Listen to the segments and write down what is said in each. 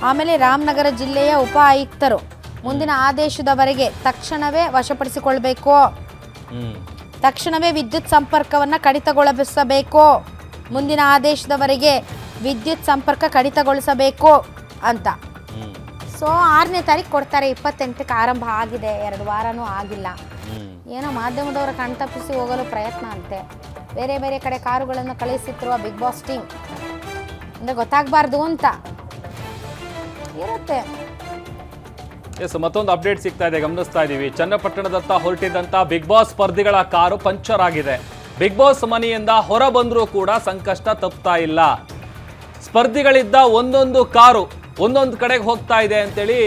ಆಮೇಲೆ ರಾಮನಗರ ಜಿಲ್ಲೆಯ ಉಪ ಆಯುಕ್ತರು ಮುಂದಿನ ಆದೇಶದವರೆಗೆ ತಕ್ಷಣವೇ ವಶಪಡಿಸಿಕೊಳ್ಳಬೇಕು, ತಕ್ಷಣವೇ ವಿದ್ಯುತ್ ಸಂಪರ್ಕವನ್ನು ಕಡಿತಗೊಳಿಸಬೇಕು, ಮುಂದಿನ ಆದೇಶದವರೆಗೆ ವಿದ್ಯುತ್ ಸಂಪರ್ಕ ಕಡಿತಗೊಳಿಸಬೇಕು ಅಂತ. ಸೊ 6ನೇ ತಾರೀಕು ಕೊಡ್ತಾರೆ, 28ಕ್ಕೆ ಆರಂಭ ಆಗಿದೆ, 2 ವಾರನೂ ಆಗಿಲ್ಲ. ಏನೋ ಮಾಧ್ಯಮದವರ ಕಣ್ತಪ್ಪಿಸಿ ಹೋಗಲು ಪ್ರಯತ್ನ ಅಂತೆ. ಬೇರೆ ಬೇರೆ ಕಡೆ ಕಾರುಗಳನ್ನು ಕಳಿಸುತ್ತಿರುವ ಬಿಗ್ ಬಾಸ್ ಟೀಮ್ ಅಂದರೆ ಗೊತ್ತಾಗಬಾರ್ದು ಅಂತ ಇರುತ್ತೆ. ಎಸ್, ಮತ್ತೊಂದು ಅಪ್ಡೇಟ್ ಸಿಗ್ತಾ ಇದೆ, ಗಮನಿಸ್ತಾ ಇದ್ದೀವಿ. ಚನ್ನಪಟ್ಟಣದತ್ತ ಹೊರಟಿದ್ದಂಥ ಬಿಗ್ ಬಾಸ್ ಸ್ಪರ್ಧಿಗಳ ಕಾರು ಪಂಚರ್ ಆಗಿದೆ. ಬಿಗ್ ಬಾಸ್ ಮನೆಯಿಂದ ಹೊರ ಬಂದರೂ ಕೂಡ ಸಂಕಷ್ಟ ತಪ್ತಾ ಇಲ್ಲ. ಸ್ಪರ್ಧಿಗಳಿದ್ದ ಒಂದೊಂದು ಕಾರು ಒಂದೊಂದು ಕಡೆಗೆ ಹೋಗ್ತಾ ಇದೆ ಅಂತೇಳಿ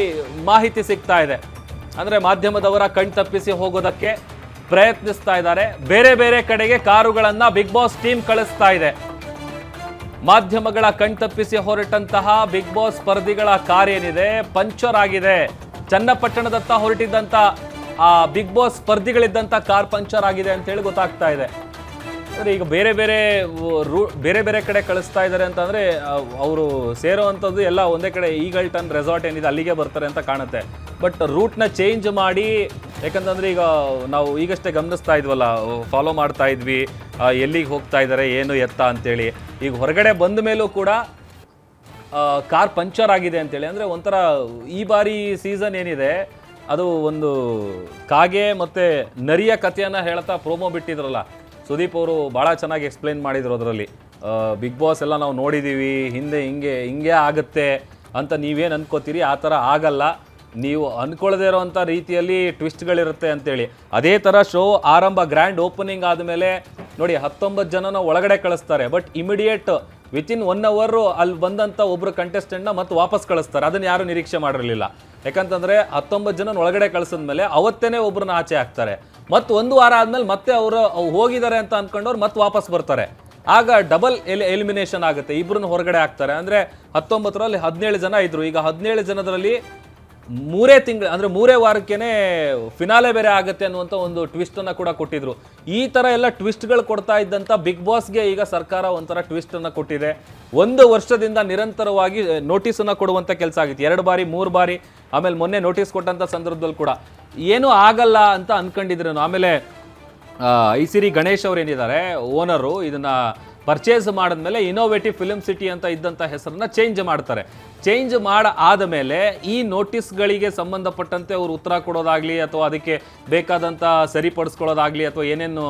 ಮಾಹಿತಿ ಸಿಗ್ತಾ ಇದೆ. ಅಂದರೆ ಮಾಧ್ಯಮದವರ ಕಣ್ತಪ್ಪಿಸಿ ಹೋಗೋದಕ್ಕೆ ಪ್ರಯತ್ನಿಸ್ತಾ ಇದ್ದಾರೆ. ಬೇರೆ ಬೇರೆ ಕಡೆಗೆ ಕಾರುಗಳನ್ನು ಬಿಗ್ ಬಾಸ್ ಟೀಮ್ ಕಳಿಸ್ತಾ ಇದೆ. ಮಾಧ್ಯಮಗಳ ಕಣ್ತಪ್ಪಿಸಿ ಹೊರಟಂತಹ ಬಿಗ್ ಬಾಸ್ ಸ್ಪರ್ಧಿಗಳ ಕಾರ್ ಏನಿದೆ ಪಂಚರ್ ಆಗಿದೆ. ಚನ್ನಪಟ್ಟಣದತ್ತ ಹೊರಟಿದ್ದಂಥ ಆ ಬಿಗ್ ಬಾಸ್ ಸ್ಪರ್ಧಿಗಳಿದ್ದಂಥ ಕಾರ್ ಪಂಚರ್ ಆಗಿದೆ ಅಂತೇಳಿ ಗೊತ್ತಾಗ್ತಾ ಇದೆ. ಅಂದರೆ ಈಗ ಬೇರೆ ಬೇರೆ ಕಡೆ ಕಳಿಸ್ತಾ ಇದ್ದಾರೆ ಅಂತಂದರೆ ಅವರು ಸೇರೋವಂಥದ್ದು ಎಲ್ಲ ಒಂದೇ ಕಡೆ ಈಗಲ್ಟನ್ ರೆಸಾರ್ಟ್ ಏನಿದೆ ಅಲ್ಲಿಗೆ ಬರ್ತಾರೆ ಅಂತ ಕಾಣುತ್ತೆ. ಬಟ್ ರೂಟ್ನ ಚೇಂಜ್ ಮಾಡಿ, ಯಾಕಂತಂದರೆ ಈಗ ನಾವು ಈಗಷ್ಟೇ ಗಮನಿಸ್ತಾ ಇದ್ವಲ್ಲ, ಫಾಲೋ ಮಾಡ್ತಾ ಇದ್ವಿ ಎಲ್ಲಿಗೆ ಹೋಗ್ತಾ ಇದ್ದಾರೆ ಏನು ಎತ್ತ ಅಂತೇಳಿ. ಈಗ ಹೊರಗಡೆ ಬಂದ ಮೇಲೂ ಕೂಡ ಕಾರ್ ಪಂಚರ್ ಆಗಿದೆ ಅಂತೇಳಿ. ಅಂದರೆ ಒಂಥರ ಈ ಬಾರಿ ಸೀಸನ್ ಏನಿದೆ ಅದು ಒಂದು ಕಾಗೆ ಮತ್ತು ನರಿಯ ಕಥೆಯನ್ನು ಹೇಳ್ತಾ ಪ್ರೋಮೋ ಬಿಟ್ಟಿದ್ರಲ್ಲ, ಸುದೀಪ್ ಅವರು ಭಾಳ ಚೆನ್ನಾಗಿ ಎಕ್ಸ್ಪ್ಲೈನ್ ಮಾಡಿದ್ರು ಅದರಲ್ಲಿ. ಬಿಗ್ ಬಾಸ್ ಎಲ್ಲ ನಾವು ನೋಡಿದ್ದೀವಿ, ಹಿಂದೆ ಹಿಂಗೆ ಆಗುತ್ತೆ ಅಂತ ನೀವೇನು ಅನ್ಕೋತೀರಿ, ಆ ಥರ ಆಗಲ್ಲ, ನೀವು ಅಂದ್ಕೊಳ್ಳದೇ ಇರೋವಂಥ ರೀತಿಯಲ್ಲಿ ಟ್ವಿಸ್ಟ್ಗಳಿರುತ್ತೆ ಅಂತೇಳಿ. ಅದೇ ಥರ ಶೋ ಆರಂಭ ಗ್ರ್ಯಾಂಡ್ ಓಪನಿಂಗ್ ಆದಮೇಲೆ ನೋಡಿ 19 ಜನನ ಒಳಗಡೆ ಕಳಿಸ್ತಾರೆ. ಬಟ್ ಇಮಿಡಿಯೇಟ್ ವಿತಿನ್ 1 ಅವರ್ ಅಲ್ಲಿ ಬಂದಂಥ ಒಬ್ಬರು ಕಂಟೆಸ್ಟೆಂಟ್ನ ಮತ್ತೆ ವಾಪಸ್ ಕಳಿಸ್ತಾರೆ. ಅದನ್ನು ಯಾರು ನಿರೀಕ್ಷೆ ಮಾಡಿರಲಿಲ್ಲ. ಯಾಕಂತಂದರೆ 19 ಜನನ ಒಳಗಡೆ ಕಳಿಸಿದ್ಮೇಲೆ ಅವತ್ತೇ ಒಬ್ಬರನ್ನ ಆಚೆ ಹಾಕ್ತಾರೆ. ಮತ್ತು 1 ವಾರ ಆದಮೇಲೆ ಮತ್ತೆ ಅವರು ಹೋಗಿದ್ದಾರೆ ಅಂತ ಅಂದ್ಕೊಂಡವ್ರು ಮತ್ತೆ ವಾಪಸ್ ಬರ್ತಾರೆ. ಆಗ ಡಬಲ್ ಎಲಿಮಿನೇಷನ್ ಆಗುತ್ತೆ, ಇಬ್ಬರನ್ನ ಹೊರಗಡೆ ಹಾಕ್ತಾರೆ. ಅಂದರೆ 19ರಲ್ಲಿ 17 ಜನ ಇದ್ರು. ಈಗ 17 ಜನದಲ್ಲಿ 3 ತಿಂಗಳು ಅಂದರೆ 3 ವಾರಕ್ಕೇ ಫಿನಾಲೆ ಬೇರೆ ಆಗುತ್ತೆ ಅನ್ನುವಂಥ ಒಂದು ಟ್ವಿಸ್ಟನ್ನು ಕೂಡ ಕೊಟ್ಟಿದ್ರು. ಈ ಥರ ಎಲ್ಲ ಟ್ವಿಸ್ಟ್ಗಳು ಕೊಡ್ತಾ ಇದ್ದಂಥ ಬಿಗ್ ಬಾಸ್ಗೆ ಈಗ ಸರ್ಕಾರ ಒಂಥರ ಟ್ವಿಸ್ಟನ್ನು ಕೊಟ್ಟಿದೆ. 1 ವರ್ಷದಿಂದ ನಿರಂತರವಾಗಿ ನೋಟಿಸನ್ನು ಕೊಡುವಂಥ ಕೆಲಸ ಆಗಿತ್ತು. 2 ಬಾರಿ 3 ಬಾರಿ, ಆಮೇಲೆ ಮೊನ್ನೆ ನೋಟಿಸ್ ಕೊಟ್ಟಂಥ ಸಂದರ್ಭದಲ್ಲಿ ಕೂಡ ಏನೂ ಆಗಲ್ಲ ಅಂತ ಅಂದ್ಕೊಂಡಿದ್ರು. ಆಮೇಲೆ ಐಸಿರಿ ಗಣೇಶ್ ಅವರು ಏನಿದ್ದಾರೆ ಓನರು, ಇದನ್ನು ಪರ್ಚೇಸ್ ಮಾಡಿದ್ಮೇಲೆ ಇನೋವೇಟಿವ್ ಫಿಲ್ಮ್ ಸಿಟಿ ಅಂತ ಇದ್ದಂಥ ಹೆಸರನ್ನ ಚೇಂಜ್ ಮಾಡ್ತಾರೆ. ಚೇಂಜ್ ಆದ ಮೇಲೆ ಈ ನೋಟಿಸ್ಗಳಿಗೆ ಸಂಬಂಧಪಟ್ಟಂತೆ ಅವರು ಉತ್ತರ ಕೊಡೋದಾಗಲಿ ಅಥವಾ ಅದಕ್ಕೆ ಬೇಕಾದಂಥ ಸರಿಪಡಿಸ್ಕೊಳ್ಳೋದಾಗಲಿ ಅಥವಾ ಏನೇನು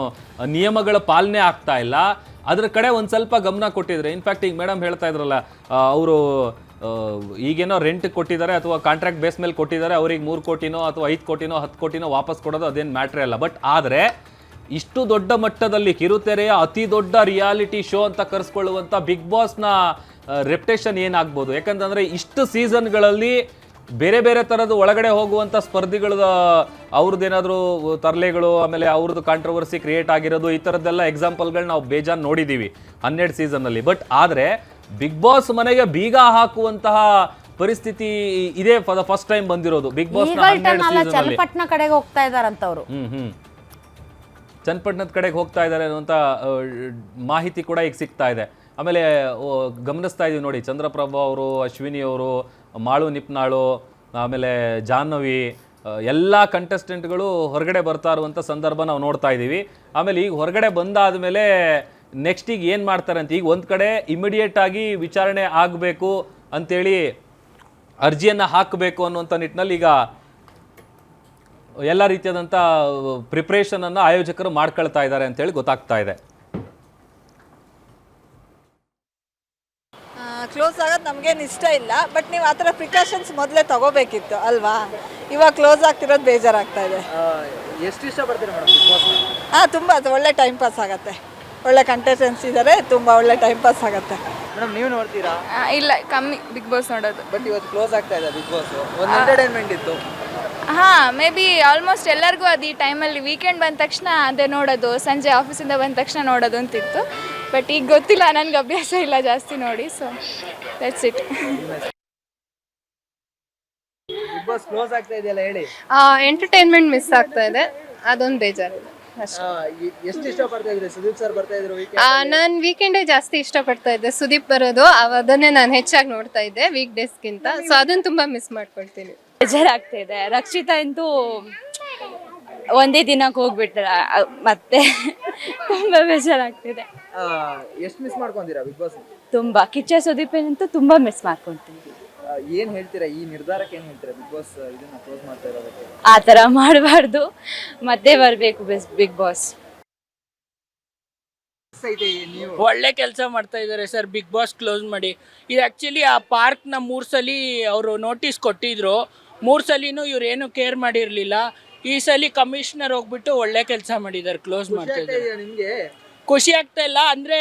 ನಿಯಮಗಳ ಪಾಲನೆ ಆಗ್ತಾ ಇಲ್ಲ ಅದ್ರ ಕಡೆ ಒಂದು ಸ್ವಲ್ಪ ಗಮನ ಕೊಟ್ಟಿದ್ರೆ. ಇನ್ಫ್ಯಾಕ್ಟ್ ಈಗ ಮೇಡಮ್ ಹೇಳ್ತಾ ಇದ್ರಲ್ಲ, ಅವರು ಈಗೇನೋ ರೆಂಟ್ ಕೊಟ್ಟಿದ್ದಾರೆ ಅಥವಾ ಕಾಂಟ್ರಾಕ್ಟ್ ಬೇಸ್ ಮೇಲೆ ಕೊಟ್ಟಿದ್ದಾರೆ, ಅವ್ರಿಗೆ 3 ಕೋಟಿನೋ ಅಥವಾ 5 ಕೋಟಿನೋ 10 ಕೋಟಿನೋ ವಾಪಸ್ ಕೊಡೋದು ಅದೇನು ಮ್ಯಾಟ್ರೇ ಅಲ್ಲ. ಬಟ್ ಆದರೆ ಇಷ್ಟು ದೊಡ್ಡ ಮಟ್ಟದಲ್ಲಿ ಕಿರುತೆರೆಯ ಅತಿ ದೊಡ್ಡ ರಿಯಾಲಿಟಿ ಶೋ ಅಂತ ಕರೆಸ್ಕೊಳ್ಳುವಂಥ ಬಿಗ್ ಬಾಸ್ನ ರೆಪ್ಯುಟೇಷನ್ ಏನಾಗ್ಬೋದು? ಯಾಕಂತಂದರೆ ಇಷ್ಟು ಸೀಸನ್ಗಳಲ್ಲಿ ಬೇರೆ ಬೇರೆ ಥರದ್ದು ಒಳಗಡೆ ಹೋಗುವಂಥ ಸ್ಪರ್ಧಿಗಳದ ಅವ್ರದ್ದೇನಾದರೂ ತರಲೆಗಳು, ಆಮೇಲೆ ಅವ್ರದ್ದು ಕಾಂಟ್ರವರ್ಸಿ ಕ್ರಿಯೇಟ್ ಆಗಿರೋದು, ಈ ಥರದ್ದೆಲ್ಲ ಎಕ್ಸಾಂಪಲ್ಗಳು ನಾವು ಬೇಜಾನ್ ನೋಡಿದ್ದೀವಿ 12 ಸೀಸನ್ನಲ್ಲಿ. ಬಟ್ ಆದರೆ ಬಿಗ್ ಬಾಸ್ ಮನೆಗೆ ಬೀಗ ಹಾಕುವಂತಹ ಪರಿಸ್ಥಿತಿ ಇದೇ ಫಸ್ಟ್ ಟೈಮ್ ಬಂದಿರೋದು ಬಿಗ್ ಬಾಸ್. ಚನ್ನಪಟ್ಟಣ ಕಡೆಗೆ ಹೋಗ್ತಾ ಇದಾರಂತವ್ರು, ಚನ್ನಪಟ್ಟಣದ ಕಡೆಗೆ ಹೋಗ್ತಾ ಇದ್ದಾರೆ ಅನ್ನುವಂಥ ಮಾಹಿತಿ ಕೂಡ ಈಗ ಸಿಗ್ತಾ ಇದೆ. ಆಮೇಲೆ ಗಮನಿಸ್ತಾ ಇದೀವಿ ನೋಡಿ, ಚಂದ್ರಪ್ರಭಾ ಅವರು, ಅಶ್ವಿನಿ ಅವರು, ಮಾಳು ನಿಪ್ನಾಳು, ಆಮೇಲೆ ಜಾಹ್ನವಿ, ಎಲ್ಲ ಕಂಟೆಸ್ಟೆಂಟ್ಗಳು ಹೊರಗಡೆ ಬರ್ತಾ ಇರುವಂಥ ಸಂದರ್ಭ ನಾವು ನೋಡ್ತಾ ಇದ್ದೀವಿ. ಆಮೇಲೆ ಈಗ ಹೊರಗಡೆ ಬಂದಾದಮೇಲೆ ನೆಕ್ಸ್ಟ್ ಈಗ ಏನು ಮಾಡ್ತಾರೆ ಅಂತ, ಈಗ ಒಂದು ಕಡೆ ಇಮಿಡಿಯೇಟ್ ಆಗಿ ವಿಚಾರಣೆ ಆಗಬೇಕು ಅಂತೇಳಿ ಅರ್ಜಿಯನ್ನು ಹಾಕಬೇಕು ಅನ್ನುವಂಥ ನಿಟ್ಟಿನಲ್ಲಿ ಈಗ ಎಲ್ಲ ರೀತಿಯಾದಂಥ ಪ್ರಿಪ್ರೇಷನನ್ನು ಆಯೋಜಕರು ಮಾಡ್ಕೊಳ್ತಾ ಇದ್ದಾರೆ ಅಂತೇಳಿ ಗೊತ್ತಾಗ್ತಾ ಇದೆ. ಕ್ಲೋಸ್ ಆಗೋದು ನಮಗೇನು ಇಷ್ಟ ಇಲ್ಲ, ಬಟ್ ನೀವು ಆ ಥರ ಪ್ರಿಕಾಷನ್ಸ್ ಮೊದಲೇ ತಗೋಬೇಕಿತ್ತು ಅಲ್ವಾ? ಇವಾಗ ಕ್ಲೋಸ್ ಆಗ್ತಿರೋದು ಬೇಜಾರಾಗ್ತಾ ಇದೆ. ಎಷ್ಟು ಇಷ್ಟಪಡ್ತೀರಾ ಮೇಡಮ್ ಬಿಗ್ ಬಾಸ್? ತುಂಬ ಒಳ್ಳೆ ಟೈಮ್ ಪಾಸ್ ಆಗುತ್ತೆ, ಒಳ್ಳೆ ಕಂಟೆಸ್ಟೆಂಟ್ಸ್ ಇದ್ದಾರೆ, ತುಂಬ ಒಳ್ಳೆ ಟೈಮ್ ಪಾಸ್ ಆಗುತ್ತೆ. ಮೇಡಮ್ ನೀವು ನೋಡ್ತೀರಾ? ಇಲ್ಲ, ಕಮ್ಮಿ ಬಿಗ್ ಬಾಸ್ ನೋಡೋದು. ಬಟ್ ಇವತ್ತು ಕ್ಲೋಸ್ ಆಗ್ತಾ ಇದೆ ಬಿಗ್ ಬಾಸ್, ಒಂದು ಎಂಟರ್ಟೈನ್ಮೆಂಟ್ ಇತ್ತು. ಮೇ ಬಿ ಆಲ್ಮೋಸ್ಟ್ ಎಲ್ಲರಿಗೂ ಅದು ಈ ಟೈಮಲ್ಲಿ ವೀಕೆಂಡ್ ಬಂದ ತಕ್ಷಣ ಅದೇ ನೋಡೋದು, ಸಂಜೆ ಆಫೀಸಿಂದ ಬಂದ ತಕ್ಷಣ ನೋಡೋದು ಅಂತಿತ್ತು. ಬಟ್ ಈಗ ಗೊತ್ತಿಲ್ಲ, ನನಗೆ ಅಭ್ಯಾಸ ಇಲ್ಲ ಜಾಸ್ತಿ ನೋಡಿ, so that's it. Big boss close ಆಗ್ತಾ ಇದೆಯಲ್ಲ ಹೇಳಿ. ಎಂಟರ್ಟೈನ್ಮೆಂಟ್ ಮಿಸ್ ಆಗ್ತಾ ಇದೆ, ಅದೊಂದು ಬೇಜಾರಿದೆ. ಅಷ್ಟೇ. ಎಷ್ಟು ಇಷ್ಟಪಡ್ತಾ ಇದ್ರಿ ಸುದೀಪ್ ಸರ್ ಬರ್ತಾ ಇದ್ರು ವೀಕೆಂಡ್? ನಾನು ವೀಕೆಂಡೇ ಜಾಸ್ತಿ ಇಷ್ಟಪಡ್ತಾ ಇದ್ದೆ, ಸುದೀಪ್ ಬರೋದು ಅದನ್ನೇ ನಾನು ಹೆಚ್ಚಾಗಿ ನೋಡ್ತಾ ಇದ್ದೆ ವೀಕ್ ಡೇಸ್ಗಿಂತ. ಸೊ ಅದನ್ನ ತುಂಬಾ ಮಿಸ್ ಮಾಡ್ಕೊಳ್ತೀನಿ. ಬೇಜಾರಾಗ್ತಿದೆ. ರಕ್ಷಿತಾ ಅಂತೂ ಒಂದೇ ದಿನಕ್ಕೆ ಹೋಗ್ಬಿಟ್ರ ಮತ್ತೆ ತುಂಬಾ ಬೇಜಾರಾಗ್ತಿದೆ. ಎಷ್ಟು ಮಿಸ್ ಮಾಡ್ಕೊಂತೀರಾ ಬಿಗ್ ಬಾಸ್? ತುಂಬಾ ಕಿಚ್ಚ ಸುದೀಪನಂತೂ ತುಂಬಾ ಮಿಸ್ ಮಾಡ್ಕೊಂತೀನಿ. ಏನ್ ಹೇಳ್ತೀರಾ ಈ ನಿರ್ಧಾರಕ್ಕೆ, ಏನ್ ಹೇಳ್ತೀರಾ ಬಿಗ್ ಬಾಸ್ ಇದನ್ನ ಕ್ಲೋಸ್ ಮಾಡ್ತಾ ಇರೋದಕ್ಕೆ? ಆ ಥರ ಮಾಡಬಾರ್ದು, ಮತ್ತೆ ಬರಬೇಕು ಬಿಗ್ ಬಾಸ್. ನೀವು ಒಳ್ಳೆ ಕೆಲಸ ಮಾಡ್ತಾ ಇದ್ದಾರೆ ಸರ್, ಬಿಗ್ ಬಾಸ್ ಕ್ಲೋಸ್ ಮಾಡಿ. ಇದು ಆ್ಯಕ್ಚುಲಿ ಆ ಪಾರ್ಕ್ನ 3 ಸಲ ಅವರು ನೋಟಿಸ್ ಕೊಟ್ಟಿದ್ರು, 3 ಸಲಿನೂ ಇವ್ರು ಏನು ಕೇರ್ ಮಾಡಿರಲಿಲ್ಲ. ಈ ಸಲ ಕಮಿಷನರ್ ಹೋಗ್ಬಿಟ್ಟು ಒಳ್ಳೆ ಕೆಲಸ ಮಾಡಿದ್ದಾರೆ, ಕ್ಲೋಸ್ ಮಾಡ್ತಾ ಇದ್ದಾರೆ. ನಿಮ್ಗೆ ಖುಷಿ ಆಗ್ತಾ ಇಲ್ಲ ಅಂದರೆ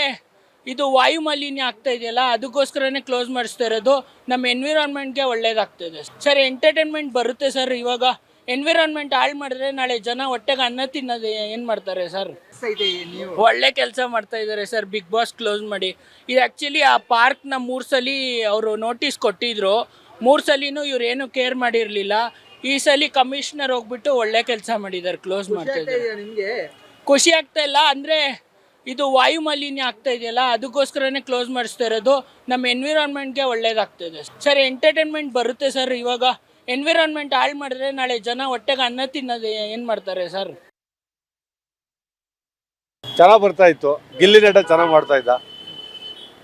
ಇದು ವಾಯು ಮಾಲಿನ್ಯ ಆಗ್ತಾ ಇದೆಯಲ್ಲ, ಅದಕ್ಕೋಸ್ಕರನೇ ಕ್ಲೋಸ್ ಮಾಡಿಸ್ತಾ ಇರೋದು. ನಮ್ಮ ಎನ್ವಿರಾನ್ಮೆಂಟ್ಗೆ ಒಳ್ಳೇದಾಗ್ತಾಯಿದೆ ಸರ್. ಎಂಟರ್ಟೈನ್ಮೆಂಟ್ ಬರುತ್ತೆ ಸರ್. ಇವಾಗ ಎನ್ವಿರಾನ್ಮೆಂಟ್ ಹಾಳು ಮಾಡಿದ್ರೆ ನಾಳೆ ಜನ ಹೊಟ್ಟೆಗೆ ಅನ್ನ ತಿನ್ನೋದು ಏನು ಮಾಡ್ತಾರೆ ಸರ್? ನೀವು ಒಳ್ಳೆ ಕೆಲಸ ಮಾಡ್ತಾ ಇದ್ದಾರೆ ಸರ್, ಬಿಗ್ ಬಾಸ್ ಕ್ಲೋಸ್ ಮಾಡಿ. ಇದು ಆ್ಯಕ್ಚುಲಿ ಆ ಪಾರ್ಕ್ನ 3 ಸಲ ಅವರು ನೋಟಿಸ್ ಕೊಟ್ಟಿದ್ರು, 3 ಸಲಿನೂ ಇವ್ರು ಏನು ಕೇರ್ ಮಾಡಿರಲಿಲ್ಲ. ಈ ಸಲ ಕಮಿಷನರ್ ಹೋಗ್ಬಿಟ್ಟು ಒಳ್ಳೆ ಕೆಲಸ ಮಾಡಿದ್ದಾರೆ, ಕ್ಲೋಸ್ ಮಾಡ್ತಾ ಇದ್ದಾರೆ. ನಿಮ್ಗೆ ಖುಷಿ ಆಗ್ತಾ ಇಲ್ಲ ಅಂದರೆ ಇದು ವಾಯು ಮಾಲಿನ್ಯ ಆಗ್ತಾ ಇದೆಯಲ್ಲ, ಅದಕ್ಕೋಸ್ಕರನೇ ಕ್ಲೋಸ್ ಮಾಡಿಸ್ತಾ ಇರೋದು. ನಮ್ಮ ಎನ್ವಿರಾನ್ಮೆಂಟ್ಗೆ ಒಳ್ಳೇದಾಗ್ತಾಯಿದೆ ಸರ್. ಎಂಟರ್ಟೈನ್ಮೆಂಟ್ ಬರುತ್ತೆ ಸರ್. ಇವಾಗ ಎನ್ವಿರಾನ್ಮೆಂಟ್ ಹಾಳು ಮಾಡಿದ್ರೆ ನಾಳೆ ಜನ ಹೊಟ್ಟೆಗೆ ಅನ್ನ ತಿನ್ನೋದು ಏನು ಮಾಡ್ತಾರೆ ಸರ್? ಚೆನ್ನಾಗಿ ಬರ್ತಾ ಇತ್ತು. ಗಿಲ್ಲಿ ನಟ ಚೆನ್ನಾಗಿ ಮಾಡ್ತಾ ಇದ್ದ,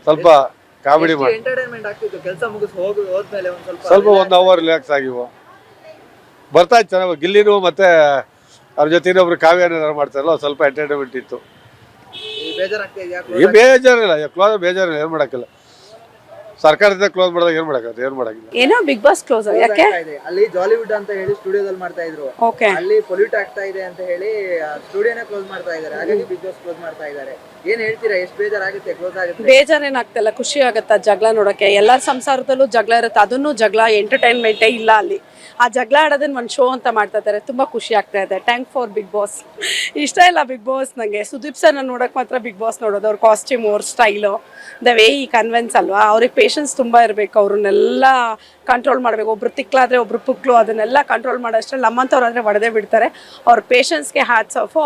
ಸ್ವಲ್ಪ ಕಾಮಿಡಿ ಮಾಡಿ ಎಂಟರ್ಟೈನ್ಮೆಂಟ್ ಆಗ್ತಿತ್ತು. ಕೆಲಸ ಮುಗಿಸ್ ಹೋದ್ಮೇಲೆ ಒಂದ್ ಸ್ವಲ್ಪ 1 ಅವರ್ ರಿಲ್ಯಾಕ್ಸ್ ಆಗಿವು. ಬರ್ತಾ ಇತ್ತು ಚೆನ್ನಾಗಿ. ಗಿಲ್ಲಿನೂ ಮತ್ತೆ ಅವ್ರ ಜೊತೆ ಇನ್ನೊಬ್ರು ಕಾವ್ಯನ ಮಾಡ್ತಾರಲ್ಲ, ಸ್ವಲ್ಪ ಎಂಟರ್ಟೈನ್ಮೆಂಟ್ ಇತ್ತು. ಬೇಜಾರಾಗ್ತಾ ಇದೆಯಾ? ಈ ಬೇಜಾರಿಲ್ಲ, ಕ್ಲೋಸ್ ಬೇಜಾರಿಲ್ಲ, ಏನು ಮಾಡೋಕ್ಕಿಲ್ಲ. ಸರ್ಕಾರದಿಂದ ಕ್ಲೋಸ್ ಮಾಡಿದಾಗ ಏನು ಮಾಡೋಕ್ಕಾಗುತ್ತೆ? ಏನು ಮಾಡೋಕ್ಕಿಲ್ಲ. ಏನೋ ಬಿಗ್ ಬಾಸ್ ಕ್ಲೋಸ್ ಯಾಕೆ? ಅಲ್ಲಿ ಜಾಲಿವುಡ್ ಅಂತ ಹೇಳಿ ಸ್ಟುಡಿಯೋದಲ್ಲಿ ಮಾಡ್ತಾ ಇದ್ರು, ಓಕೆ, ಅಲ್ಲಿ ಪೊಲ್ಯೂಟ್ ಆಗ್ತಾ ಇದೆ ಅಂತ ಹೇಳಿ ಸ್ಟುಡಿಯೋನೇ ಕ್ಲೋಸ್ ಮಾಡ್ತಾ ಇದ್ದಾರೆ. ಹಾಗಾಗಿ ಬಿಗ್ ಬಾಸ್ ಕ್ಲೋಸ್ ಮಾಡ್ತಾ ಇದ್ದಾರೆ. ಏನ್ ಹೇಳ್ತೀರಾ? ಎಷ್ಟು ಬೇಜಾರಾಗುತ್ತೆ ಕ್ಲೋಸ್ ಆಗುತ್ತೆ? ಬೇಜಾರೇನಾಗ್ತಲ್ಲ, ಖುಷಿ ಆಗತ್ತ ಜಗಳ ನೋಡಕ್ಕೆ. ಎಲ್ಲರ ಸಂಸಾರದಲ್ಲೂ ಜಗಳ ಇರುತ್ತೆ, ಅದನ್ನು ಜಗಳ ಎಂಟರ್ಟೈನ್ಮೆಂಟೇ ಇಲ್ಲ ಅಲ್ಲಿ. ಆ ಜಗಳ ಆಡೋದನ್ನ ಒಂದು ಶೋ ಅಂತ ಮಾಡ್ತಾ ಇದ್ದಾರೆ, ತುಂಬ ಖುಷಿ ಆಗ್ತಾ ಇದೆ. Thank for big boss. ಇಷ್ಟ ಇಲ್ಲ ಬಿಗ್ ಬಾಸ್ ನನಗೆ. ಸುದೀಪ್ ಸರ್ನ ನೋಡೋಕೆ ಮಾತ್ರ ಬಿಗ್ ಬಾಸ್ ನೋಡೋದು. ಅವ್ರ ಕಾಸ್ಟ್ಯೂಮ್, ಅವ್ರ ಸ್ಟೈಲು, ದ ವೇ ಈ ಕನ್ವೆನ್ಸ್ ಅಲ್ವಾ. ಅವ್ರಿಗೆ ಪೇಷನ್ಸ್ ತುಂಬ ಇರಬೇಕು, ಅವ್ರನ್ನೆಲ್ಲ ಕಂಟ್ರೋಲ್ ಮಾಡಬೇಕು. ಒಬ್ರು ತಿಕ್ಲಾದ್ರೆ ಒಬ್ರು ಪುಕ್ಲು, ಅದನ್ನೆಲ್ಲ ಕಂಟ್ರೋಲ್ ಮಾಡೋಷ್ಟರಲ್ಲಿ ನಮ್ಮಂಥವ್ರು ಆದರೆ ಹೊಡೆದೇ ಬಿಡ್ತಾರೆ. ಅವ್ರ ಪೇಷನ್ಸ್ಗೆ ಹ್ಯಾಟ್ಸ್ ಆಫ್.